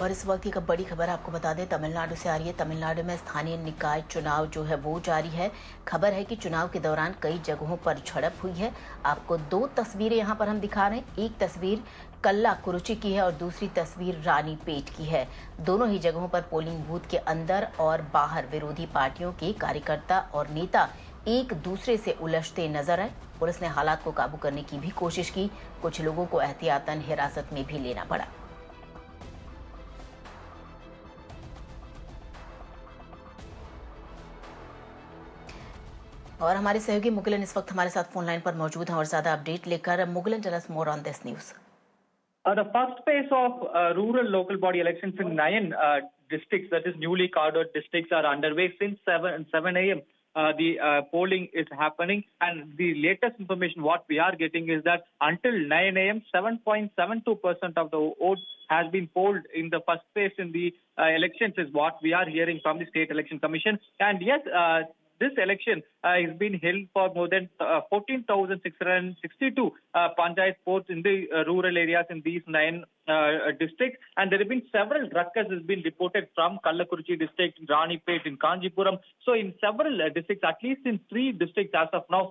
और इस वक्त एक बड़ी खबर आपको बता दें, तमिलनाडु से आ रही है। तमिलनाडु में स्थानीय निकाय चुनाव जो है वो जारी है। खबर है कि चुनाव के दौरान कई जगहों पर झड़प हुई है। आपको दो तस्वीरें यहाँ पर हम दिखा रहे हैं। एक तस्वीर कल्लाकुरुची की है और दूसरी तस्वीर रानीपेट की है। दोनों ही जगहों पर पोलिंग बूथ के अंदर और बाहर विरोधी पार्टियों के कार्यकर्ता और नेता एक दूसरे से उलझते नजर आए। पुलिस ने हालात को काबू करने की भी कोशिश की। कुछ लोगों को एहतियातन हिरासत में भी लेना पड़ा। और हमारे सहयोगी मुगलन इस वक्त हमारे साथ फोन लाइन पर मौजूद हैं और ज्यादा अपडेट लेकर। Muglan, tell us more on this news. The first phase of rural local body elections in 9 districts, that is newly carded districts, are underway since 7 a.m. The polling is happening, and the latest information what we are getting is that until 9 a.m., 7.72% of the vote has been polled in the first phase in the elections, is what we are hearing from the State Election Commission. And yes, this election has been held for more than 14,662 panchayat votes in the rural areas in these 9 districts. And there have been several ruckus has been reported from Kallakurichi district, Ranipet, in Kanjipuram. So in several districts, at least in 3 districts as of now,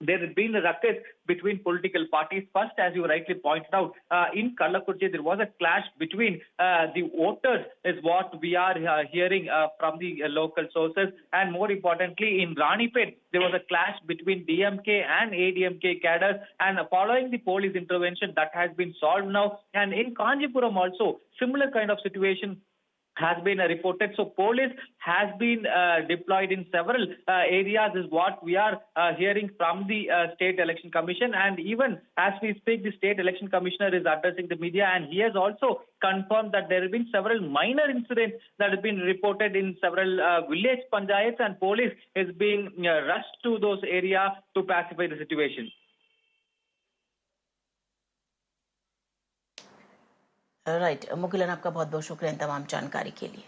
there has been a ruckus between political parties. First, as you rightly pointed out, in Kallakurichi, there was a clash between the voters, is what we are hearing from the local sources. And more importantly, in Ranipet, there was a clash between DMK and ADMK cadres. And following the police intervention, that has been solved now. And in Kanjipuram also, similar kind of situation has been reported. So police has been deployed in several areas, is what we are hearing from the State Election Commission. And even as we speak, the State Election Commissioner is addressing the media, and he has also confirmed that there have been several minor incidents that have been reported in several village panchayats, and police is being rushed to those areas to pacify the situation. Right Muglan, आपका बहुत बहुत शुक्रिया इन तमाम जानकारी के लिए।